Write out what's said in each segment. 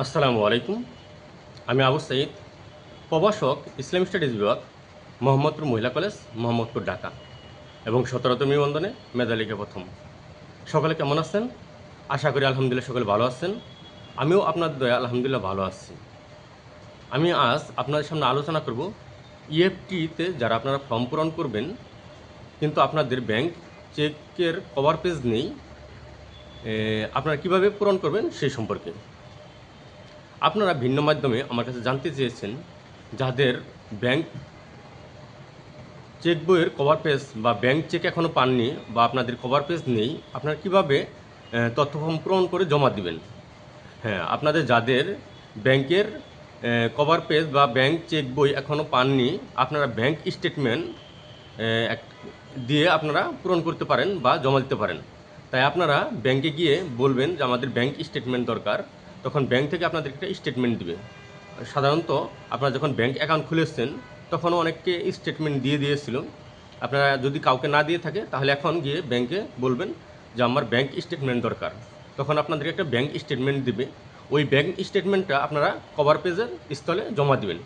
আসসালামু আলাইকুম। আমি আবু সাঈদ, প্রভাষক, ইসলামিক স্টাডিজ বিভাগ, মোহাম্মদপুর মহিলা কলেজ, মোহাম্মদপুর, ঢাকা এবং 17তম নিবন্ধনে মেধালিকা প্রথম। সকলে কেমন আছেন? আশা করি আলহামদুলিল্লাহ সকলে ভালো আছেন। আমিও আপনার দয়া আলহামদুলিল্লাহ ভালো আছি। আমি আজ আপনাদের সামনে আলোচনা করব ইএফটিতে যারা আপনারা ফর্ম পূরণ করবেন কিন্তু আপনাদের ব্যাংক চেকের কভার পেজ নেই, আপনারা কীভাবে পূরণ করবেন সেই সম্পর্কে। আপনারা ভিন্ন মাধ্যমে আমার কাছে জানতে চেয়েছেন যাদের ব্যাংক চেক বইয়ের কভার পেজ বা ব্যাংক চেক এখনও পাননি বা আপনাদের কভার পেজ নেই, আপনারা কীভাবে তথ্য ফর্ম পূরণ করে জমা দিবেন। হ্যাঁ, আপনাদের যাদের ব্যাংকের কভার পেজ বা ব্যাংক চেক বই এখনও পাননি, আপনারা ব্যাংক স্টেটমেন্ট দিয়ে আপনারা পূরণ করতে পারেন বা জমা দিতে পারেন। তাই আপনারা ব্যাংকে গিয়ে বলবেন যে আমাদের ব্যাংক স্টেটমেন্ট দরকার, তখন ব্যাংক থেকে আপনাদের একটা স্টেটমেন্ট দিবে। সাধারণত আপনারা যখন ব্যাংক অ্যাকাউন্ট খুলেছেন তখনও অনেককে স্টেটমেন্ট দিয়ে দিয়েছিল। আপনারা যদি কাউকে না দিয়ে থাকে তাহলে এখন গিয়ে ব্যাংকে বলবেন যে আমার ব্যাংক স্টেটমেন্ট দরকার, তখন আপনাদেরকে একটা ব্যাংক স্টেটমেন্ট দিবে। ওই ব্যাংক স্টেটমেন্টটা আপনারা কভার পেজের স্থলে জমা দিবেন,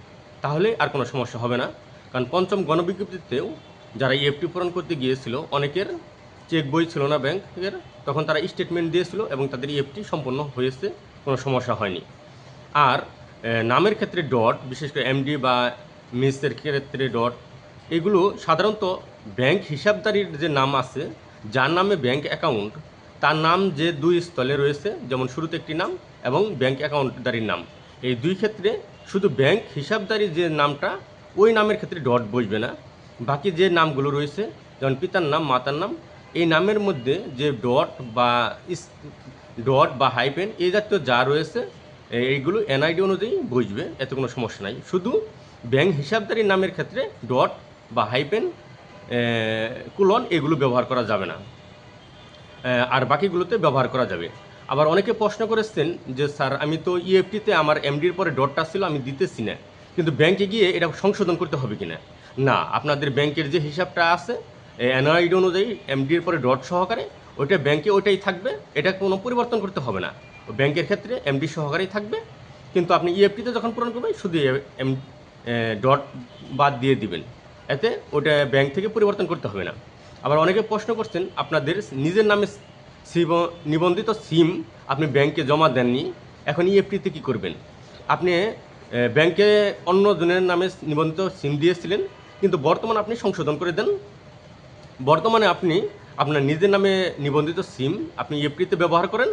তাহলে আর কোনো সমস্যা হবে না। কারণ পঞ্চম গণবিজ্ঞপ্তিতেও যারা ইএফটি পূরণ করতে গিয়েছিল অনেকের চেক বই ছিল না ব্যাংকের, তখন তারা স্টেটমেন্ট দিয়েছিল এবং তাদের ইএফটি সম্পন্ন হয়েছে, কোনো সমস্যা হয়নি। আর নামের ক্ষেত্রে ডট, বিশেষ করে এমডি বা মিসের ক্ষেত্রে ডট, এগুলো সাধারণত ব্যাংক হিসাবদারির যে নাম আছে, যার নামে ব্যাংক অ্যাকাউন্ট, তার নাম যে দুই স্থলে রয়েছে, যেমন শুরুতে একটি নাম এবং ব্যাংক অ্যাকাউন্টদারির নাম, এই দুই ক্ষেত্রে শুধু ব্যাংক হিসাবদারির যে নামটা ওই নামের ক্ষেত্রে ডট বসবে না। বাকি যে নামগুলো রয়েছে যেমন পিতার নাম, মাতার নাম, এই নামের মধ্যে যে ডট বা হাইপেন এই জাতীয় যা রয়েছে এইগুলো এনআইডি অনুযায়ী বসবে, এতে কোনো সমস্যা নাই। শুধু ব্যাংক হিসাবদারির নামের ক্ষেত্রে ডট বা হাইপেন, কুলন এগুলো ব্যবহার করা যাবে না, আর বাকিগুলোতে ব্যবহার করা যাবে। আবার অনেকে প্রশ্ন করেছেন যে স্যার আমি তো ইএফটিতে আমার এমডির পরে ডটটা ছিল আমি দিতেছি না, কিন্তু ব্যাংকে গিয়ে এটা সংশোধন করতে হবে কিনা। না, আপনাদের ব্যাংকের যে হিসাবটা আছে এনআইডি অনুযায়ী এমডির পরে ডট সহকারে ওইটা ব্যাংকে ওইটাই থাকবে, এটা কোনো পরিবর্তন করতে হবে না। ব্যাংকের ক্ষেত্রে এমডি সহকারেই থাকবে, কিন্তু আপনি ইএফটিতে যখন পূরণ করবেন শুধু ডট বাদ দিয়ে দিবেন, এতে ওটা ব্যাংক থেকে পরিবর্তন করতে হবে না। আবার অনেকে প্রশ্ন করছেন আপনাদের নিজের নামে নিবন্ধিত সিম আপনি ব্যাংকে জমা দেননি, এখন ইএফটিতে কী করবেন। আপনি ব্যাংকে অন্য জনের নামে নিবন্ধিত সিম দিয়েছিলেন, কিন্তু বর্তমানে আপনি সংশোধন করে দেন। বর্তমানে আপনি আপনার নিজের নামে নিবন্ধিত সিম আপনি ইএফটিতে ব্যবহার করেন,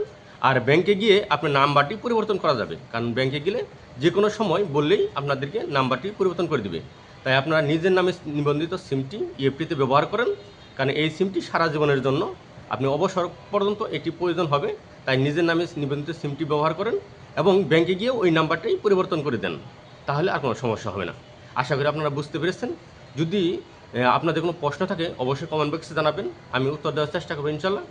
আর ব্যাংকে গিয়ে আপনার নাম্বারটি পরিবর্তন করা যাবে, কারণ ব্যাংকে গেলে যে কোনো সময় বললেই আপনাদেরকে নাম্বারটি পরিবর্তন করে দিবে। তাই আপনারা নিজের নামে নিবন্ধিত সিমটি ইএফটিতে ব্যবহার করেন, কারণ এই সিমটি সারা জীবনের জন্য আপনি অবসর পর্যন্ত এটি প্রয়োজন হবে। তাই নিজের নামে নিবন্ধিত সিমটি ব্যবহার করেন এবং ব্যাংকে গিয়ে ওই নাম্বারটাই পরিবর্তন করে দেন, তাহলে আর কোনো সমস্যা হবে না। আশা করি আপনারা বুঝতে পেরেছেন। যদি আপনাদের কোনো প্রশ্ন থাকে অবশ্যই কমেন্ট বক্সে জানাবেন, আমি উত্তর দেওয়ার চেষ্টা করবো ইনশাল্লাহ।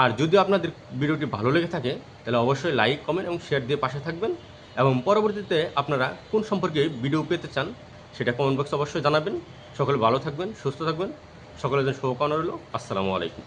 আর যদি আপনাদের ভিডিওটি ভালো লেগে থাকে তাহলে অবশ্যই লাইক, কমেন্ট এবং শেয়ার দিয়ে পাশে থাকবেন, এবং পরবর্তীতে আপনারা কোন সম্পর্কে ভিডিও পেতে চান সেটা কমেন্ট বক্সে অবশ্যই জানাবেন। সকলে ভালো থাকবেন, সুস্থ থাকবেন, সকলের জন্য শুভকামনা রইল। আসসালামু আলাইকুম।